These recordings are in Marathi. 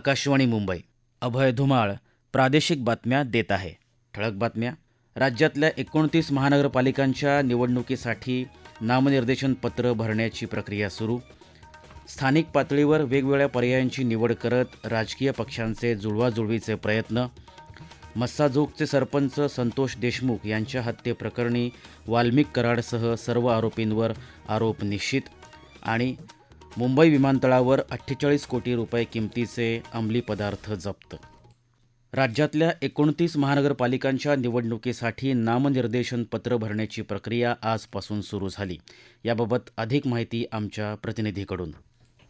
आकाशवाणी मुंबई. अभय धुमाळ प्रादेशिक बातम्या देत आहे. ठळक बातम्या. राज्यातल्या 29 महानगरपालिकांच्या निवडणुकीसाठी नामनिर्देशन पत्र भरण्याची प्रक्रिया सुरू. स्थानिक पातळीवर वेगवेगळ्या पर्यायांची निवड करत राजकीय पक्षांचे जुळवाजुळवीचे प्रयत्न. मस्साजोगचे सरपंच संतोष देशमुख यांच्या हत्येप्रकरणी वाल्मिक कराडसह सर्व आरोपींवर आरोप निश्चित. आणि मुंबई विमानतळावर 48 कोटी रुपये किमतीचे अंमली पदार्थ जप्त. राज्यातल्या 29 महानगरपालिकांच्या निवडणुकीसाठी नामनिर्देशन पत्र भरण्याची प्रक्रिया आजपासून सुरू झाली. याबाबत अधिक माहिती आमच्या प्रतिनिधीकडून.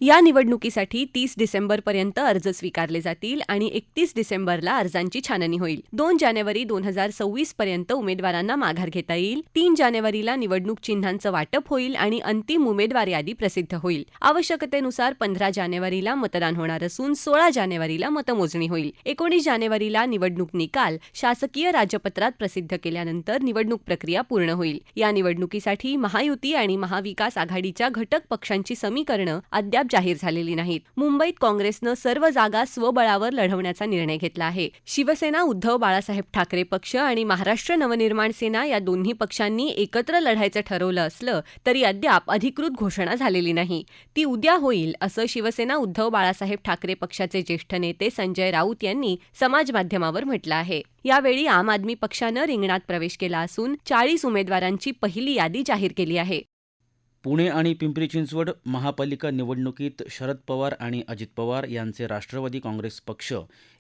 या निवडणुकीसाठी 30 डिसेंबरपर्यंत अर्ज स्वीकारले जातील आणि 31 डिसेंबरला अर्जांची छाननी होईल. 2 जानेवारी 2026 पर्यंत उमेदवारांना माघार घेता येईल. 3 जानेवारीला निवडणूक चिन्हांचं वाटप होईल आणि अंतिम उमेदवार यादी प्रसिद्ध होईल. आवश्यकतेनुसार 15 जानेवारीला मतदान होणार असून 16 जानेवारीला मतमोजणी होईल. 19 जानेवारीला निवडणूक निकाल शासकीय राजपत्रात प्रसिद्ध केल्यानंतर निवडणूक प्रक्रिया पूर्ण होईल. या निवडणुकीसाठी महायुती आणि महाविकास आघाडीच्या घटक पक्षांची समीकरणं अद्याप जाहीर झालेली नाहीत. मुंबईत काँग्रेसनं सर्व जागा स्वबळावर लढवण्याचा निर्णय घेतला आहे. शिवसेना, उद्धव बाळासाहेब ठाकरे पक्ष आणि महाराष्ट्र नवनिर्माण सेना या दोन्ही पक्षांनी एकत्र लढायचं ठरवलं असलं तरी अद्याप अधिकृत घोषणा झालेली नाही. ती उद्या होईल असं शिवसेना, उद्धव बाळासाहेब ठाकरे पक्षाचे ज्येष्ठ नेते संजय राऊत यांनी समाजमाध्यमावर म्हटलं आहे. यावेळी आम आदमी पक्षानं रिंगणात प्रवेश केला असून 40 उमेदवारांची पहिली यादी जाहीर केली आहे. पुणे आणि पिंपरी चिंचवड महापालिका निवडणुकीत शरद पवार आणि अजित पवार यांचे राष्ट्रवादी काँग्रेस पक्ष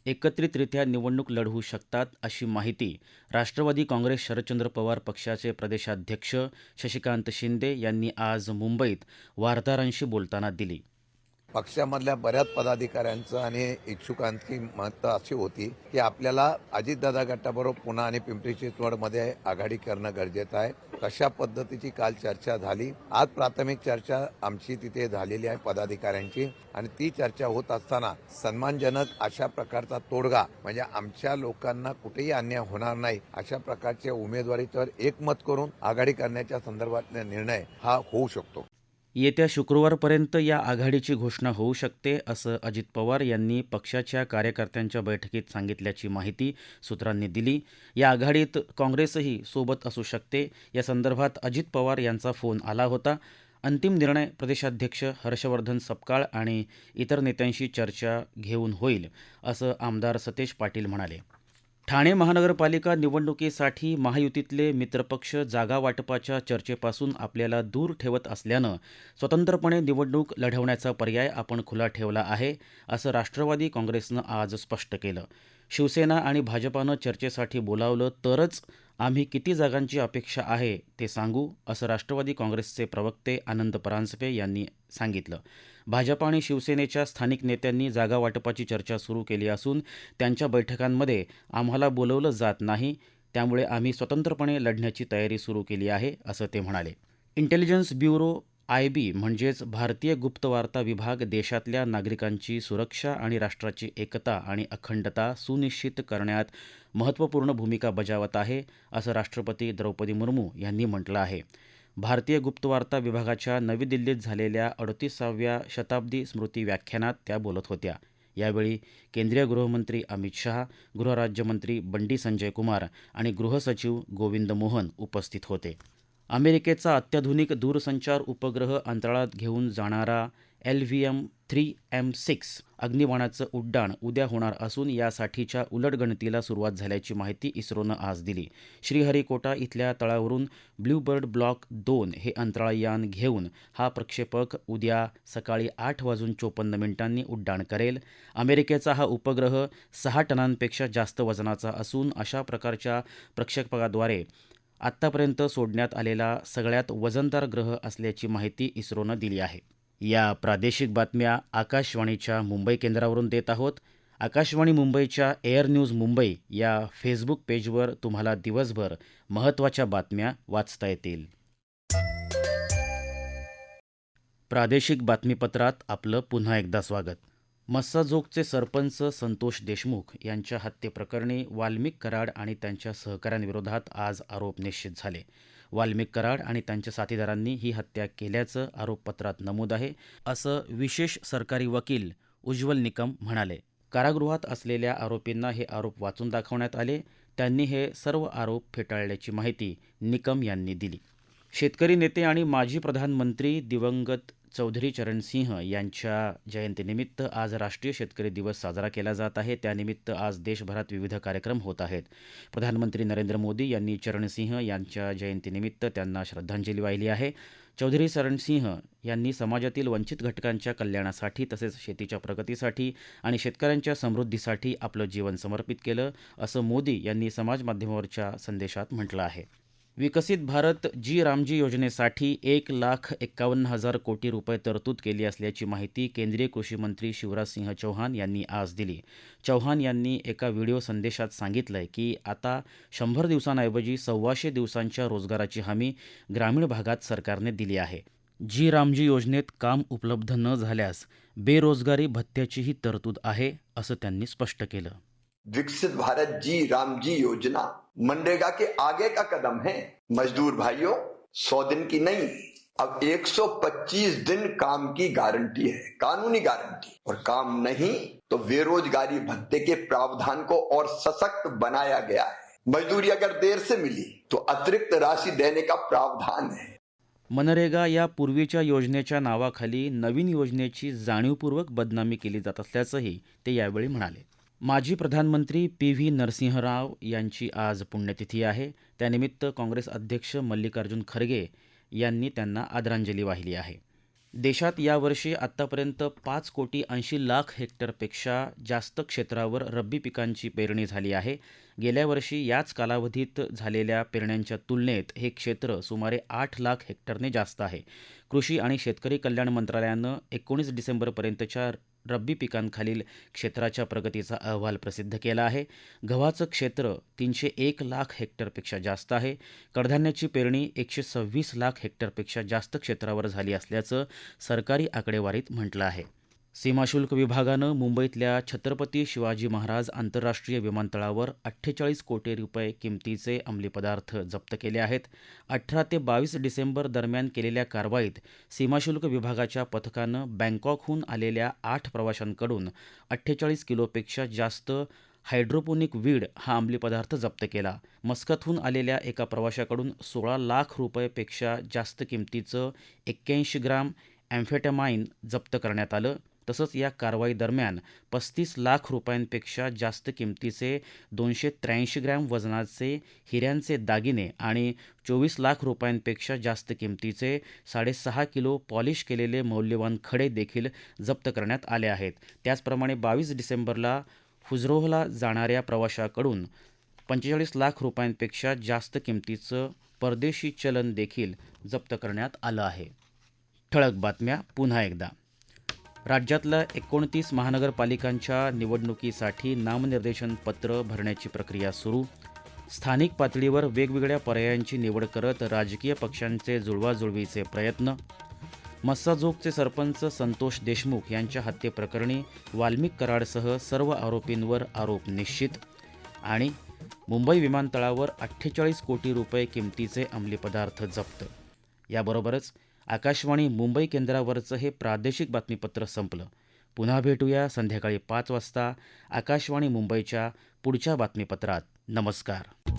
एकत्रितरित्या निवडणूक लढवू शकतात अशी माहिती राष्ट्रवादी काँग्रेस शरदचंद्र पवार पक्षाचे प्रदेशाध्यक्ष शशिकांत शिंदे यांनी आज मुंबईत वार्ताहरांशी बोलताना दिली. पक्षामधल्या बऱ्याच पदाधिकाऱ्यांचं आणि इच्छुकांची मतं अशी होती की आपल्याला अजितदादा गटाबरोबर पुणे आणि पिंपरी चिंचवडमध्ये आघाडी करणं गरजेचं आहे. कशा पद्धतीची काल चर्चा झाली. आज प्राथमिक चर्चा आमची तिथे झालेली आहे पदाधिकाऱ्यांची आणि ती चर्चा होत असताना सन्मानजनक अशा प्रकारचा तोडगा म्हणजे आमच्या लोकांना कुठेही अन्याय होणार नाही अशा प्रकारच्या उमेदवारीवर एकमत करून आघाडी करण्याच्या संदर्भातला निर्णय हा होऊ शकतो. येत्या शुक्रवारपर्यंत या आघाडीची घोषणा होऊ शकते असं अजित पवार यांनी पक्षाच्या कार्यकर्त्यांच्या बैठकीत सांगितल्याची माहिती सूत्रांनी दिली. या आघाडीत काँग्रेसही सोबत असू शकते. या संदर्भात अजित पवार यांचा फोन आला होता. अंतिम निर्णय प्रदेशाध्यक्ष हर्षवर्धन सपकाळ आणि इतर नेत्यांशी चर्चा घेऊन होईल असं आमदार सतेज पाटील म्हणाले. ठाणे महानगरपालिका निवडणुकीसाठी महायुतीतले मित्रपक्ष जागा वाटपाच्या चर्चेपासून आपल्याला दूर ठेवत असल्यानं स्वतंत्रपणे निवडणूक लढवण्याचा पर्याय आपण खुला ठेवला आहे असं राष्ट्रवादी काँग्रेसनं आज स्पष्ट केलं. शिवसेना आणि भाजपानं चर्चेसाठी बोलावलं तरच आम्ही किती जागांची अपेक्षा आहे ते सांगू असं राष्ट्रवादी काँग्रेसचे प्रवक्ते आनंद परांजपे यांनी सांगितलं. भाजप आणि शिवसेनेच्या स्थानिक नेत्यांनी जागा वाटपाची चर्चा सुरू केली असून त्यांच्या बैठकांमध्ये आम्हाला बोलवलं जात नाही. त्यामुळे आम्ही स्वतंत्रपणे लढण्याची तयारी सुरू केली आहे असं ते म्हणाले. इंटेलिजन्स ब्युरो IB म्हणजेच भारतीय गुप्तवार्ता विभाग देशातल्या नागरिकांची सुरक्षा आणि राष्ट्राची एकता आणि अखंडता सुनिश्चित करण्यात महत्त्वपूर्ण भूमिका बजावत आहे असं राष्ट्रपती द्रौपदी मुर्मू यांनी म्हटलं आहे. भारतीय गुप्तवार्ता विभागाच्या नवी दिल्लीत झालेल्या 38व्या शताब्दी स्मृती व्याख्यानात त्या बोलत होत्या. यावेळी केंद्रीय गृहमंत्री अमित शहा, गृहराज्यमंत्री बंडी संजय कुमार आणि गृहसचिव गोविंद मोहन उपस्थित होते. अमेरिकेचा अत्याधुनिक दूरसंचार उपग्रह अंतराळात घेऊन जाणारा LVM-3M6 अग्निबाणाचं उड्डाण उद्या होणार असून यासाठीच्या उलटगणतीला सुरुवात झाल्याची माहिती इस्रोनं आज दिली. श्रीहरिकोटा इथल्या तळावरून ब्ल्यूबर्ड ब्लॉक 2 हे अंतराळयान घेऊन हा प्रक्षेपक उद्या सकाळी 8:54 उड्डाण करेल. अमेरिकेचा हा उपग्रह 6 टनांपेक्षा जास्त वजनाचा असून अशा प्रकारच्या प्रक्षेपकाद्वारे आत्तापर्यंत सोडण्यात आलेला सगळ्यात वजनदार ग्रह असल्याची माहिती इस्रोनं दिली आहे. या प्रादेशिक बातम्या आकाशवाणीच्या मुंबई केंद्रावरून देत आहोत. आकाशवाणी मुंबईच्या एअर न्यूज मुंबई या फेसबुक पेजवर तुम्हाला दिवसभर महत्त्वाच्या बातम्या वाचता येतील. प्रादेशिक बातमीपत्रात आपलं पुन्हा एकदा स्वागत. मस्साजोगचे सरपंच संतोष देशमुख यांच्या हत्येप्रकरणी वाल्मिक कराड आणि त्यांच्या सहकाऱ्यांविरोधात आज आरोप निश्चित झाले. वाल्मिक कराड आणि त्यांच्या साथीदारांनी ही हत्या केल्याचं आरोपपत्रात नमूद आहे असं विशेष सरकारी वकील उज्ज्वल निकम म्हणाले. कारागृहात असलेल्या आरोपींना हे आरोप वाचून दाखवण्यात आले. त्यांनी हे सर्व आरोप फेटाळल्याची माहिती निकम यांनी दिली. शेतकरी नेते आणि माजी प्रधानमंत्री दिवंगत चौधरी चरण सिंह यांच्या जयंतीनिमित्त आज राष्ट्रीय शेतकरी दिवस साजरा केला जात आहे. त्यानिमित्त आज देशभरात विविध कार्यक्रम होत आहेत. प्रधानमंत्री नरेंद्र मोदी यांनी चरण सिंह यांच्या जयंतीनिमित्त त्यांना श्रद्धांजली वाहिली आहे. चौधरी चरण सिंह यांनी समाजातील वंचित घटकांच्या कल्याणासाठी तसेच शेतीच्या प्रगतीसाठी आणि शेतकऱ्यांच्या समृद्धीसाठी आपलं जीवन समर्पित केलं, असं मोदी यांनी समाजमाध्यमावरच्या संदेशात म्हटलं आहे. विकसित भारत जी रामजी योजनेसाठी 1,51,000 कोटी रुपये तरतूद केली असल्याची माहिती केंद्रीय कृषी मंत्री शिवराज सिंह चौहान यांनी आज दिली. चौहान यांनी एका व्हिडिओ संदेशात सांगितलंय की आता 100 दिवसांऐवजी 125 दिवसांच्या रोजगाराची हमी ग्रामीण भागात सरकारने दिली आहे. जी रामजी योजनेत काम उपलब्ध न झाल्यास बेरोजगारी भत्त्याचीही तरतूद आहे, असं त्यांनी स्पष्ट केलं. विकसित भारत जी राम जी योजना मनरेगा के आगे का कदम है। मजदूर भाइयों, 100 दिन की नहीं, अब 125 दिन काम की गारंटी है, कानूनी गारंटी। और काम नहीं तो बेरोजगारी भत्ते के प्रावधान को और सशक्त बनाया गया है। मजदूरी अगर देर से मिली तो अतिरिक्त राशि देने का प्रावधान है। मनरेगा या पूर्वीच्या योजनेच्या नावाखाली नवीन योजनेची जाणीवपूर्वक बदनामी केली जात असल्याचंही ते यावेळी म्हणाले. माजी प्रधानमंत्री PV नरसिंहराव यांची आज पुण्यतिथी आहे. त्यानिमित्त काँग्रेस अध्यक्ष मल्लिकार्जुन खरगे यांनी त्यांना आदरांजली वाहिली आहे. देशात यावर्षी आत्तापर्यंत 5,80,00,000 हेक्टरपेक्षा जास्त क्षेत्रावर रब्बी पिकांची पेरणी झाली आहे. गेल्या वर्षी याच कालावधीत झालेल्या पेरण्यांच्या तुलनेत हे क्षेत्र सुमारे 8,00,000 हेक्टरने जास्त आहे. कृषी आणि शेतकरी कल्याण मंत्रालयानं 19 डिसेंबरपर्यंतच्या रब्बी पिकांखालील क्षेत्राच्या प्रगतीचा अहवाल प्रसिद्ध केला आहे. गव्हाचं क्षेत्र 301,00,000 हेक्टरपेक्षा जास्त आहे. कडधान्याची पेरणी 126,00,000 हेक्टरपेक्षा जास्त क्षेत्रावर झाली असल्याचं सरकारी आकडेवारीत म्हटलं आहे. सीमाशुल्क विभागानं मुंबईतल्या छत्रपती शिवाजी महाराज आंतरराष्ट्रीय विमानतळावर 48 कोटी रुपये किमतीचे अंमली पदार्थ जप्त केले आहेत. 18 ते 22 डिसेंबर दरम्यान केलेल्या कारवाईत सीमाशुल्क विभागाच्या पथकानं बँकॉकहून आलेल्या 8 प्रवाशांकडून 48 किलोपेक्षा जास्त हायड्रोपोनिक वीड हा अंमली पदार्थ जप्त केला. मस्कतहून आलेल्या एका प्रवाशाकडून 16 लाख रुपयेपेक्षा जास्त किमतीचं 81 ग्राम एम्फेटामाइन जप्त करण्यात आलं. तसंच या कारवाई दरम्यान 35 लाख रुपयांपेक्षा जास्त किमतीचे 283 ग्रॅम वजनाचे हिऱ्यांचे दागिने आणि 24 लाख रुपयांपेक्षा जास्त किमतीचे 6.5 किलो पॉलिश केलेले मौल्यवान खडे देखील जप्त करण्यात आले आहेत. त्याचप्रमाणे 22 डिसेंबरला फुजरोहला जाणाऱ्या प्रवाशाकडून 45 लाख रुपयांपेक्षा जास्त किमतीचं परदेशी चलन देखील जप्त करण्यात आलं आहे. ठळक बातम्या पुन्हा एकदा. राज्यातल्या 29 महानगरपालिकांच्या निवडणुकीसाठी नामनिर्देशन पत्र भरण्याची प्रक्रिया सुरू. स्थानिक पातळीवर वेगवेगळ्या पर्यायांची निवड करत राजकीय पक्षांचे जुळवाजुळवीचे प्रयत्न. मस्साजोगचे सरपंच संतोष देशमुख यांच्या हत्येप्रकरणी वाल्मिक कराडसह सर्व आरोपींवर आरोप निश्चित. आणि मुंबई विमानतळावर 48 कोटी रुपये किमतीचे अंमली पदार्थ जप्त. याबरोबरच आकाशवाणी मुंबई केंद्रावरचं हे प्रादेशिक बातमीपत्र संपलं. पुन्हा भेटूया संध्याकाळी 5 वाजता आकाशवाणी मुंबईच्या पुढच्या बातमीपत्रात. नमस्कार.